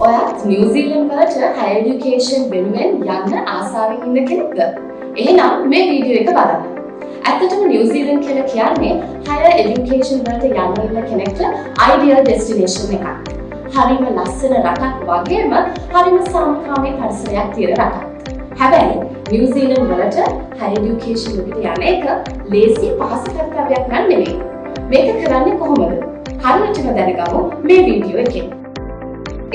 ඔයත් නිව්සීලන්ත වලට higher education වෙනුවෙන් යන්න ආසාවෙන් ඉන්න කෙනෙක්ද? එහෙනම් මේ වීඩියෝ එක බලන්න. ඇත්තටම නිව්සීලන්ත කියලා කියන්නේ higher education වලට යන්න ඉන්න කෙනෙක්ට ideal destination එකක්. හරිම ලස්සන රටක් වගේම හරිම සාමකාමී පරිසරයක් තියෙන රටක්. හැබැයි නිව්සීලන්ත වලට higher education එකට යන එක ලේසි පහසු කර්තව්‍යයක් නන් නෙවෙයි. මේක කරන්නේ කොහොමද? හරියටම දැනගමු මේ වීඩියෝ එකෙන්.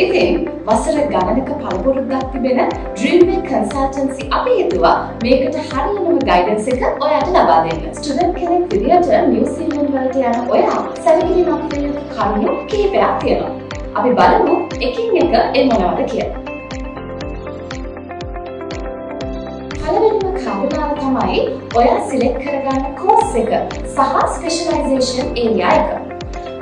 ඉතින් වසර ගණනක පළපුරුද්දක් තිබෙන Dreamway Consultancy අපි හිතුවා මේකට හරියටම ගයිඩන්ස් එක ඔයාලට ලබා දෙන්න. ස්ටුඩන්ට් කෙනෙක් විදියට නිව්සීලන්ත වලට යන ඔයා සැලකිලිමත් වෙන යුතු කරුණු කිහිපයක් තියෙනවා. අපි බලමු එකින් එක ඒ මොනවද කියලා. පළවෙනිම කාරණාව තමයි ඔයා සිලෙක්ට් කරගන්න කෝස් එක සහ ස්පෙෂලායිසේෂන් ඒරියා එක.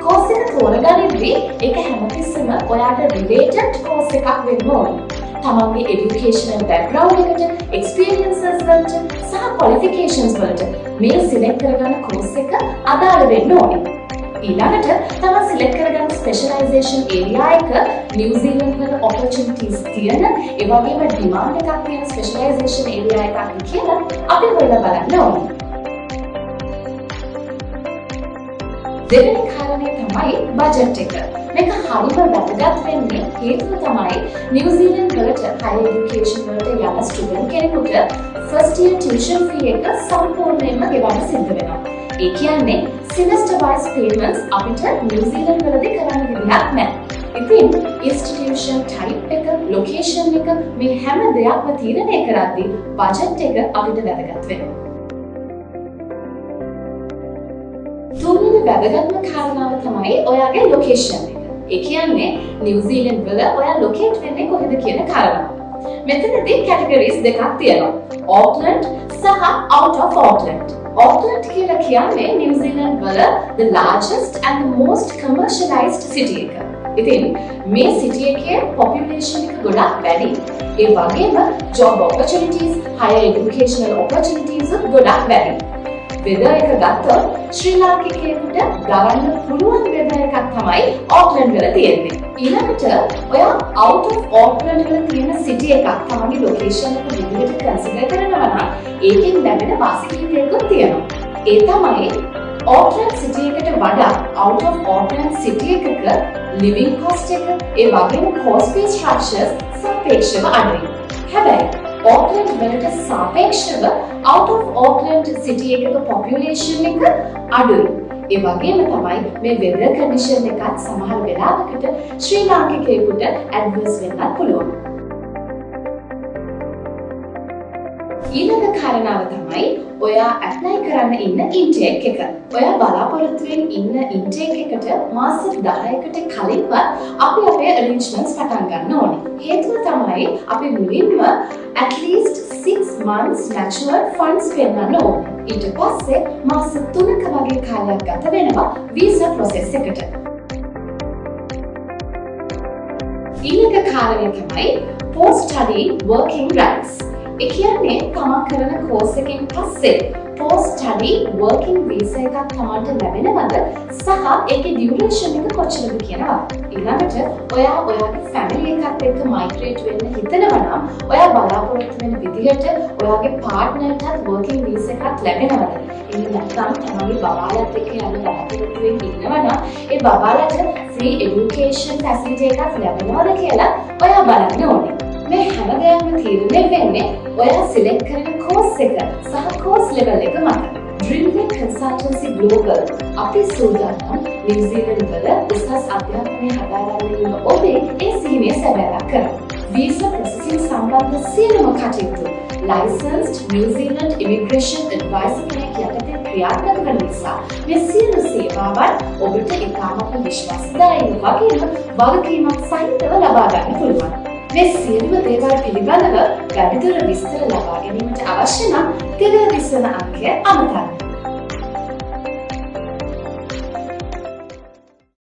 කෝස් එක තෝරගනිද්දී ඒක හැමතිස්සෙම ඔයාට රිලේටඩ් කෝස් එකක් වෙන්න ඕනේ. තමන්ගේ এডুকেෂනල් බෑග්ග්‍රවුන්ඩ් එකට, එක්ස්පීරියන්සස් වලට සහ ක්වොලිෆිකේෂන්ස් වලට මේ සිලෙක්ට් කරගන්න කෝස් එක අදාළ වෙන්න ඕනේ. ඊළඟට තමන් සිලෙක්ට් කරගන්න ස්පෙෂලායිසේෂන් ඒරියා එක නිව්සීලන්ත වල ඔපචුනිටිස් තියෙන, ඒ වගේම ඩිමාන්ඩ් එකක් තියෙන ස්පෙෂලායිසේෂන් ඒරියා එකක් කියලා අපි හොයලා බලන්න ඕනේ. දෙවෙනි කාරණේ තමයි බජට් එක. මේක හරිම වැදගත් වෙන්නේ හේතුව තමයි නිව්සීලන්ත වලට higher education වලට යන ස්ටුඩන්ට් කෙනෙකුට first year tuition fee එක සම්පූර්ණයෙන්ම ගෙවන්න සිද්ධ වෙනවා. ඒ කියන්නේ semester wise payments අපිට නිව්සීලන්ත වලදී කරන්න විදිහක් නැහැ. ඉතින් institution type එක, location එක මේ හැම දෙයක්ම තීරණය කරද්දී බජට් එක අපිට වැදගත් වෙනවා. තුන්වෙනි වැදගත්ම කාරණාව තමයි ඔයාගේ ලොකේෂන් එක. ඒ කියන්නේ නිව්සීලන්ත වල ඔයා ලොකේට් වෙන්නේ කොහෙද කියන කාරණාව. මෙතනදී කැටගරිස් දෙකක් තියෙනවා. ඕක්ලන්ඩ් සහ out of Auckland. Auckland කියලා කියන්නේ නිව්සීලන්ත වල the largest and the most commercialized city එක. ඉතින් මේ city එකේ population එක ගොඩක් වැඩි. ඒ වගේම job opportunities, higher educational opportunities ගොඩක් වැඩි. වෙදර් එක ගත්තොත් ශ්‍රී ලාංකිකයෙකුට ගවන්න පුළුවන් වෙදර් එකක් තමයි ඕක්ලන්ඩ් වල තියෙන්නේ. ඊළඟට ඔයා out of Auckland වල තියෙන සිටි එකක් තමන්ගේ ලොකේෂන් එක විදිහට කන්සිඩර් කරනවා නම් ඒකෙන් ලැබෙන වාසිකීකයකුත් තියෙනවා. ඒ තමයි Auckland සිටි එකට වඩා out of Auckland සිටි එකක living cost එක, ඒ වගේම cost fee structures සාපේක්ෂව අඩුයි. හැබැයි Auckland වලට සාපේක්ෂව out of Auckland city එකක population එක අඩුයි. ඒ වගේම තමයි මේ weather condition එකත් සමහර වෙලාවකට ශ්‍රී ලාංකිකයෙකුට adverse වෙන්නත් පුළුවන්. ඊළඟ කාරණාව තමයි ඔයා apply කරන්න ඉන්න intake එක. ඔයා බලාපොරොත්තු වෙන ඉන්න intake එකට මාස 10කට කලින්වත් අපි අපේ arrangements පටන් ගන්න ඕනේ. හේතුව තමයි අපි මුලින්ම at least 6 months natural funds පෙන්නන්න ඕනේ. ඊට පස්සේ මාස 3ක වගේ කාලයක් ගත වෙනවා visa process එකට. ඊළඟ කාරණය තමයි post study working rights. ඒ කියන්නේ තමන් කරන කෝස් එකෙන් පස්සේ post study working visa එකක් තමන්ට ලැබෙනවද සහ ඒකේ duration එක කොච්චරද කියනවා. ඊළඟට ඔයා ඔයාගේ family එකත් එක්ක migrate වෙන්න හිතනවා නම් ඔයා බලාපොරොත්තු වෙන විදිහට ඔයාගේ partnerටත් working visa එකක් ලැබෙනවද? එහෙම නැත්නම් තමන්ගේ බබාලත් එක්ක යන බලාපොරොත්තු වෙන්න ඉන්නවා නම් ඒ බබාලට free education facility එකක් ලැබෙනවද කියලා ඔයා බලන්න ඕනේ. මේ හැම දෙයක්ම තීරණය වෙන්නේ ඔයා සිලෙක්ට් කරන කෝස් එක සහ කෝස් ලෙවල් එක මත. Dreamway Consultancy Global අපි සූදානම් නිව්සීලන්ත වල උසස් අධ්‍යාපනය හදාරන්න ඉන්න ඔබේ ඒ සිහිනය සැබෑවක් කරන්න. වීසා ප්‍රොසෙසිං සම්බන්ධ සියලුම කටයුතු licensed New Zealand immigration advisor කෙනෙක් යටතේ ක්‍රියාත්මක කරන නිසා මේ සියලු සේවාවන් ඔබට ඉතාමත් විශ්වාසදායක වගේම වගකීමක් සහිතව ලබා ගන්න පුළුවන්. මේ සියලුම දේවල් පිළිබඳව වැඩිදුර විස්තර ලබා ගැනීමට අවශ්‍ය නම් 32 අංකය අමතන්න.